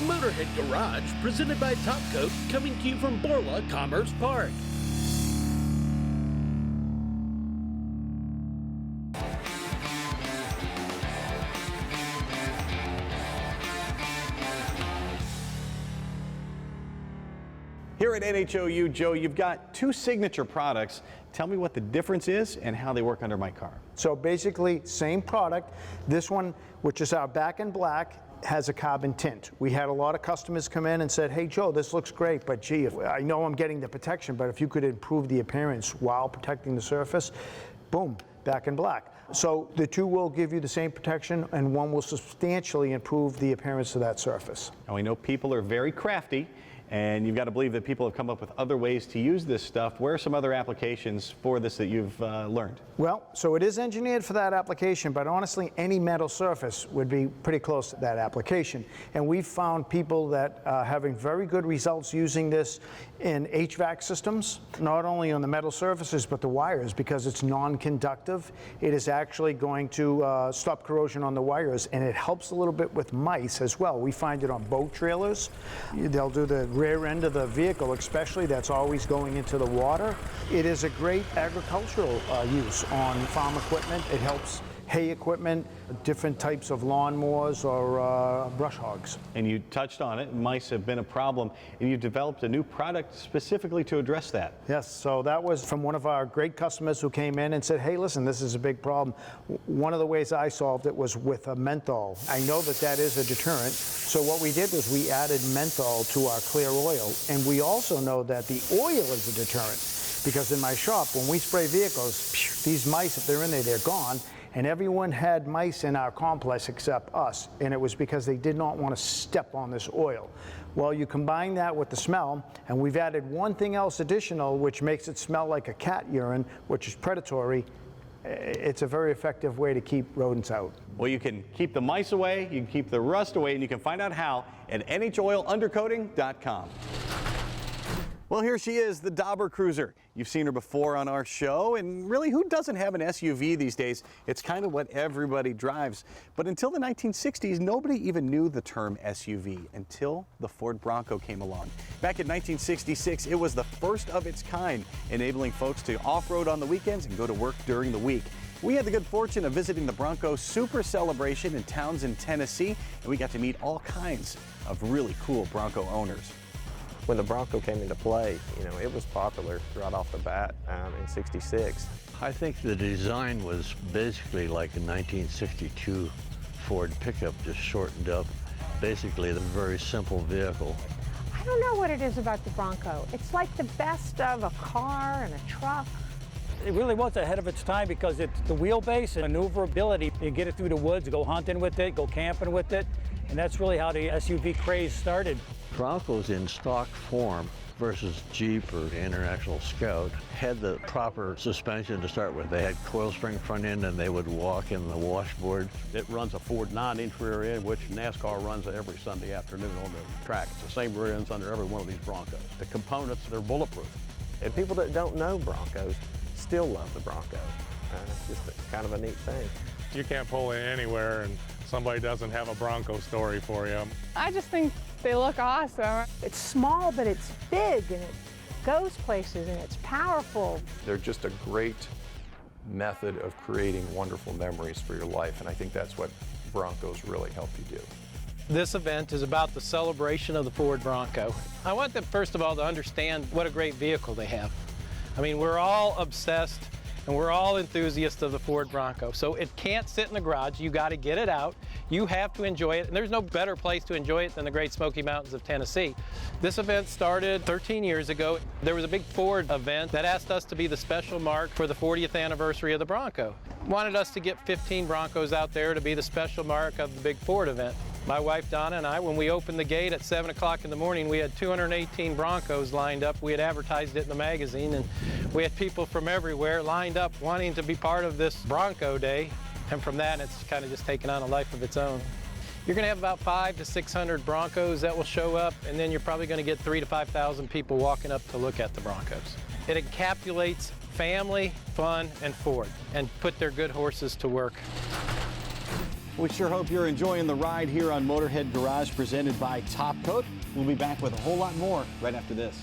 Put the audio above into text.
Motorhead Garage, presented by Top Coat, coming to you from Borla Commerce Park. Here at NHOU, Joe, you've got two signature products. Tell me what the difference is and how they work under my car. So basically, same product. This one, which is our back in black, has a carbon tint. We had a lot of customers come in and said, hey Joe, this looks great, but gee, I know I'm getting the protection, but if you could improve the appearance while protecting the surface, boom, back in black. So the two will give you the same protection, and one will substantially improve the appearance of that surface. Now we know people are very crafty, and you've got to believe that people have come up with other ways to use this stuff. Where are some other applications for this that you've learned? Well, so it is engineered for that application, but honestly, any metal surface would be pretty close to that application. And we've found people that are having very good results using this in HVAC systems, not only on the metal surfaces, but the wires, because it's non-conductive. It is actually going to stop corrosion on the wires, and it helps a little bit with mice as well. We find it on boat trailers. They'll do the rear end of the vehicle, especially, that's always going into the water. It is a great agricultural use on farm equipment. It helps hay equipment, different types of lawnmowers or brush hogs. And you touched on it, mice have been a problem, and you've developed a new product specifically to address that. Yes, so that was from one of our great customers who came in and said, hey, listen, this is a big problem. One of the ways I solved it was with a menthol. I know that that is a deterrent, so what we did was we added menthol to our clear oil, and we also know that the oil is a deterrent, because in my shop, when we spray vehicles, these mice, if they're in there, they're gone. And everyone had mice in our complex except us, and it was because they did not want to step on this oil. Well, you combine that with the smell, and we've added one thing else additional, which makes it smell like a cat urine, which is predatory. It's a very effective way to keep rodents out. Well, you can keep the mice away, you can keep the rust away, and you can find out how at NHOilUndercoating.com. Well, here she is, the Dauber Cruiser. You've seen her before on our show, and really, who doesn't have an SUV these days? It's kind of what everybody drives. But until the 1960s, nobody even knew the term SUV until the Ford Bronco came along. Back in 1966, it was the first of its kind, enabling folks to off-road on the weekends and go to work during the week. We had the good fortune of visiting the Bronco Super Celebration in Townsend, Tennessee, and we got to meet all kinds of really cool Bronco owners. When the Bronco came into play, you know, it was popular right off the bat in '66. I think the design was basically like a 1962 Ford pickup, just shortened up. Basically, a very simple vehicle. I don't know what it is about the Bronco. It's like the best of a car and a truck. It really was ahead of its time because it's the wheelbase and maneuverability. You get it through the woods, go hunting with it, go camping with it, and that's really how the SUV craze started. Broncos in stock form versus Jeep or International Scout had the proper suspension to start with. They had coil spring front end and they would walk in the washboard. It runs a Ford 9-inch rear end, which NASCAR runs every Sunday afternoon on the track. It's the same rear ends under every one of these Broncos. The components, they're bulletproof. And people that don't know Broncos still love the Bronco. It's just kind of a neat thing. You can't pull in anywhere and somebody doesn't have a Bronco story for you. I just think they look awesome. It's small, but it's big, and it goes places, and it's powerful. They're just a great method of creating wonderful memories for your life, and I think that's what Broncos really help you do. This event is about the celebration of the Ford Bronco. I want them, first of all, to understand what a great vehicle they have. I mean, we're all obsessed and we're all enthusiasts of the Ford Bronco. So it can't sit in the garage. You got to get it out. You have to enjoy it. And there's no better place to enjoy it than the Great Smoky Mountains of Tennessee. This event started 13 years ago. There was a big Ford event that asked us to be the special mark for the 40th anniversary of the Bronco. Wanted us to get 15 Broncos out there to be the special mark of the big Ford event. My wife Donna and I, when we opened the gate at 7 o'clock in the morning, we had 218 Broncos lined up. We had advertised it in the magazine, and we had people from everywhere lined up wanting to be part of this Bronco Day. And from that, it's kind of just taken on a life of its own. You're going to have about 500 to 600 Broncos that will show up, and then you're probably going to get 3,000 to 5,000 people walking up to look at the Broncos. It encapsulates family, fun, and Ford, and put their good horses to work. We sure hope you're enjoying the ride here on Motorhead Garage presented by Top Coat. We'll be back with a whole lot more right after this.